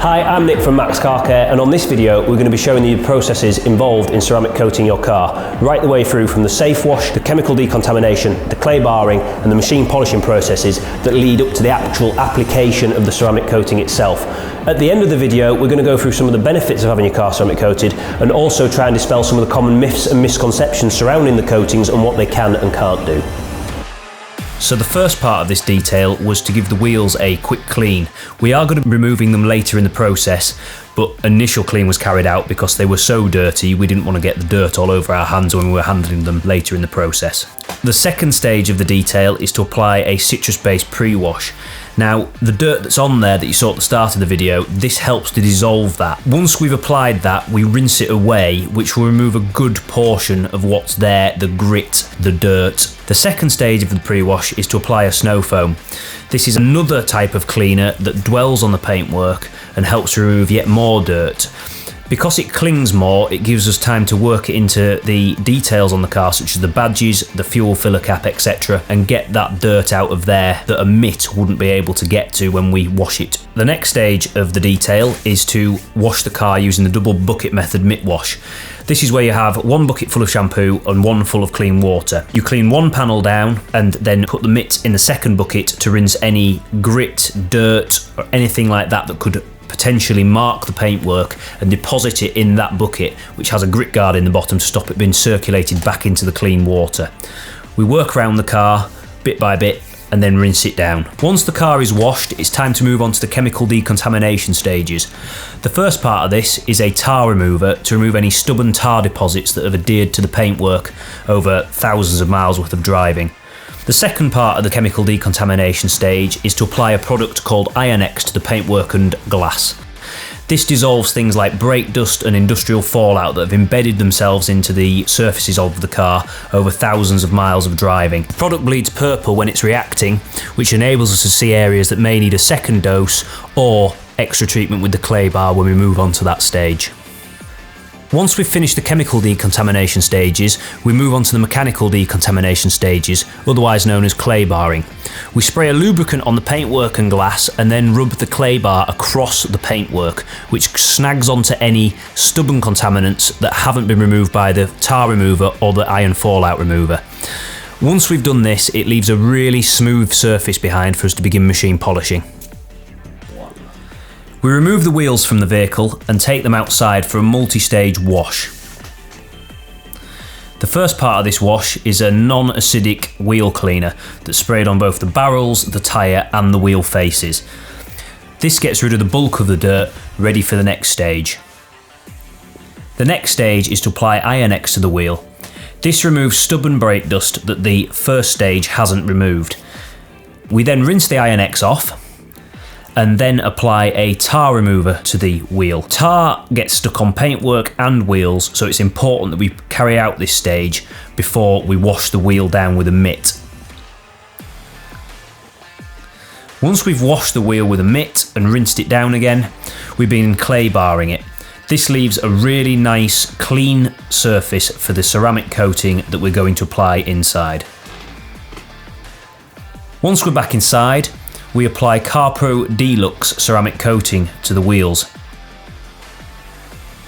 Hi, I'm Nick from Max Car Care, and on this video we're going to be showing you the processes involved in ceramic coating your car, right the way through from the safe wash, the chemical decontamination, the clay barring and the machine polishing processes that lead up to the actual application of the ceramic coating itself. At the end of the video we're going to go through some of the benefits of having your car ceramic coated and also try and dispel some of the common myths and misconceptions surrounding the coatings and what they can and can't do. So the first part of this detail was to give the wheels a quick clean. We are going to be removing them later in the process, but initial clean was carried out because they were so dirty we didn't want to get the dirt all over our hands when we were handling them later in the process. The second stage of the detail is to apply a citrus-based pre-wash. Now, the dirt that's on there that you saw at the start of the video, this helps to dissolve that. Once we've applied that, we rinse it away, which will remove a good portion of what's there, the grit, the dirt. The second stage of the pre-wash is to apply a snow foam. This is another type of cleaner that dwells on the paintwork and helps remove yet more dirt. Because it clings more, it gives us time to work it into the details on the car, such as the badges, the fuel filler cap, etc., and get that dirt out of there that a Mitt wouldn't be able to get to when we wash it. The next stage of the detail is to wash the car using the double bucket method Mitt wash. This is where you have one bucket full of shampoo and one full of clean water. You clean one panel down and then put the mitt in the second bucket to rinse any grit, dirt, or anything like that that could potentially mark the paintwork and deposit it in that bucket, which has a grit guard in the bottom to stop it being circulated back into the clean water. We work around the car bit by bit and then rinse it down. Once the car is washed, it's time to move on to the chemical decontamination stages. The first part of this is a tar remover to remove any stubborn tar deposits that have adhered to the paintwork over thousands of miles worth of driving. The second part of the chemical decontamination stage is to apply a product called Iron-X to the paintwork and glass. This dissolves things like brake dust and industrial fallout that have embedded themselves into the surfaces of the car over thousands of miles of driving. The product bleeds purple when it's reacting, which enables us to see areas that may need a second dose or extra treatment with the clay bar when we move on to that stage. Once we've finished the chemical decontamination stages, we move on to the mechanical decontamination stages, otherwise known as clay barring. We spray a lubricant on the paintwork and glass and then rub the clay bar across the paintwork, which snags onto any stubborn contaminants that haven't been removed by the tar remover or the iron fallout remover. Once we've done this, it leaves a really smooth surface behind for us to begin machine polishing. We remove the wheels from the vehicle and take them outside for a multi-stage wash. The first part of this wash is a non-acidic wheel cleaner that's sprayed on both the barrels, the tyre and the wheel faces. This gets rid of the bulk of the dirt, ready for the next stage. The next stage is to apply Iron-X to the wheel. This removes stubborn brake dust that the first stage hasn't removed. We then rinse the Iron-X off and then apply a tar remover to the wheel. Tar gets stuck on paintwork and wheels, so it's important that we carry out this stage before we wash the wheel down with a mitt. Once we've washed the wheel with a mitt and rinsed it down again, we begin clay barring it. This leaves a really nice clean surface for the ceramic coating that we're going to apply inside. Once we're back inside, we apply CarPro Deluxe ceramic coating to the wheels.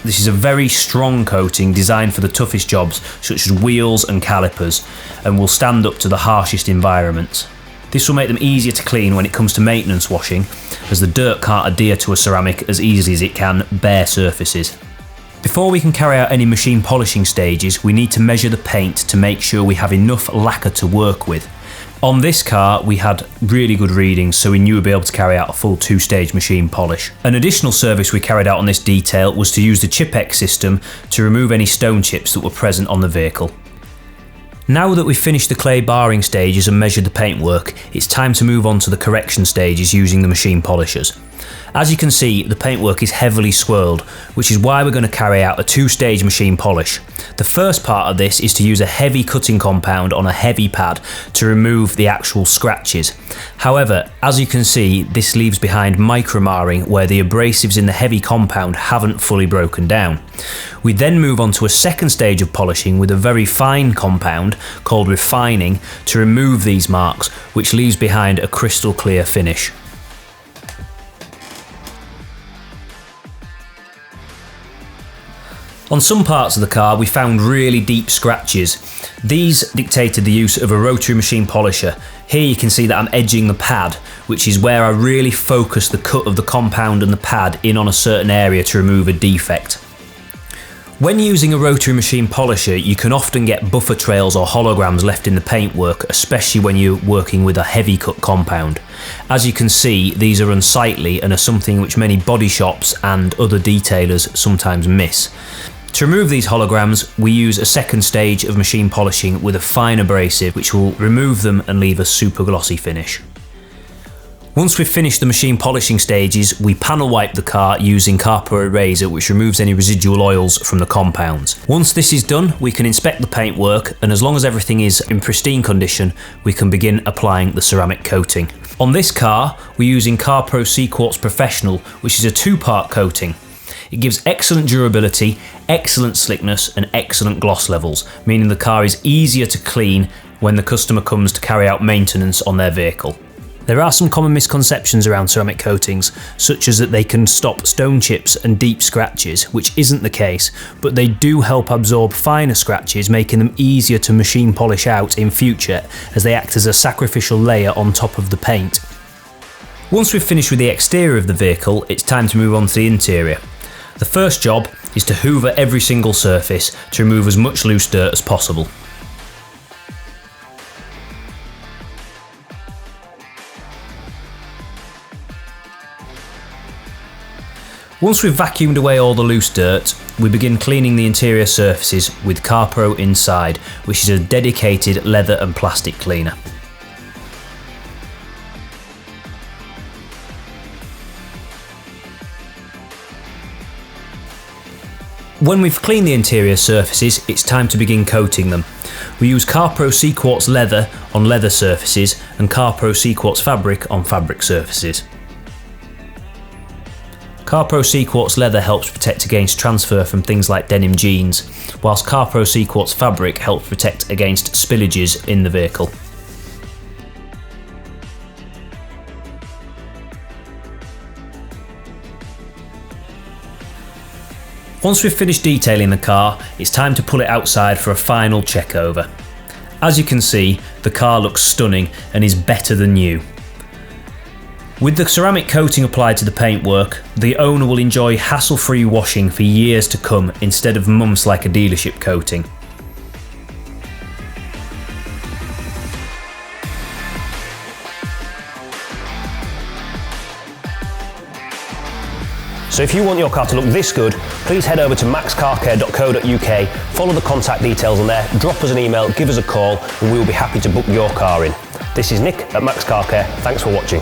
This is a very strong coating designed for the toughest jobs, such as wheels and calipers, and will stand up to the harshest environments. This will make them easier to clean when it comes to maintenance washing, as the dirt can't adhere to a ceramic as easily as it can bare surfaces. Before we can carry out any machine polishing stages, we need to measure the paint to make sure we have enough lacquer to work with. On this car, we had really good readings, so we knew we'd be able to carry out a full two-stage machine polish. An additional service we carried out on this detail was to use the Chip-X system to remove any stone chips that were present on the vehicle. Now that we've finished the clay barring stages and measured the paintwork, it's time to move on to the correction stages using the machine polishers. As you can see, the paintwork is heavily swirled, which is why we're going to carry out a two-stage machine polish. The first part of this is to use a heavy cutting compound on a heavy pad to remove the actual scratches. However, as you can see, this leaves behind micro-marring where the abrasives in the heavy compound haven't fully broken down. We then move on to a second stage of polishing with a very fine compound called refining to remove these marks, which leaves behind a crystal clear finish. On some parts of the car we found really deep scratches. These dictated the use of a rotary machine polisher. Here you can see that I'm edging the pad, which is where I really focus the cut of the compound and the pad in on a certain area to remove a defect. When using a rotary machine polisher, you can often get buffer trails or holograms left in the paintwork, especially when you're working with a heavy cut compound. As you can see, these are unsightly and are something which many body shops and other detailers sometimes miss. To remove these holograms, we use a second stage of machine polishing with a fine abrasive which will remove them and leave a super glossy finish. Once we've finished the machine polishing stages, we panel wipe the car using Carpro Eraser, which removes any residual oils from the compounds. Once this is done, we can inspect the paintwork, and as long as everything is in pristine condition, we can begin applying the ceramic coating. On this car, we're using Carpro C-Quartz Professional, which is a two-part coating. It gives excellent durability, excellent slickness, and excellent gloss levels, meaning the car is easier to clean when the customer comes to carry out maintenance on their vehicle. There are some common misconceptions around ceramic coatings, such as that they can stop stone chips and deep scratches, which isn't the case, but they do help absorb finer scratches, making them easier to machine polish out in future, as they act as a sacrificial layer on top of the paint. Once we've finished with the exterior of the vehicle, it's time to move on to the interior. The first job is to hoover every single surface to remove as much loose dirt as possible. Once we've vacuumed away all the loose dirt, we begin cleaning the interior surfaces with Carpro Inside, which is a dedicated leather and plastic cleaner. When we've cleaned the interior surfaces, it's time to begin coating them. We use Carpro C-Quartz leather on leather surfaces and Carpro C-Quartz fabric on fabric surfaces. Carpro C-Quartz leather helps protect against transfer from things like denim jeans, whilst Carpro C-Quartz fabric helps protect against spillages in the vehicle. Once we've finished detailing the car, it's time to pull it outside for a final check over. As you can see, the car looks stunning and is better than new. With the ceramic coating applied to the paintwork, the owner will enjoy hassle-free washing for years to come instead of months like a dealership coating. So if you want your car to look this good, please head over to maxcarcare.co.uk, follow the contact details on there, drop us an email, give us a call, and we will be happy to book your car in. This is Nick at Max Car Care. Thanks for watching.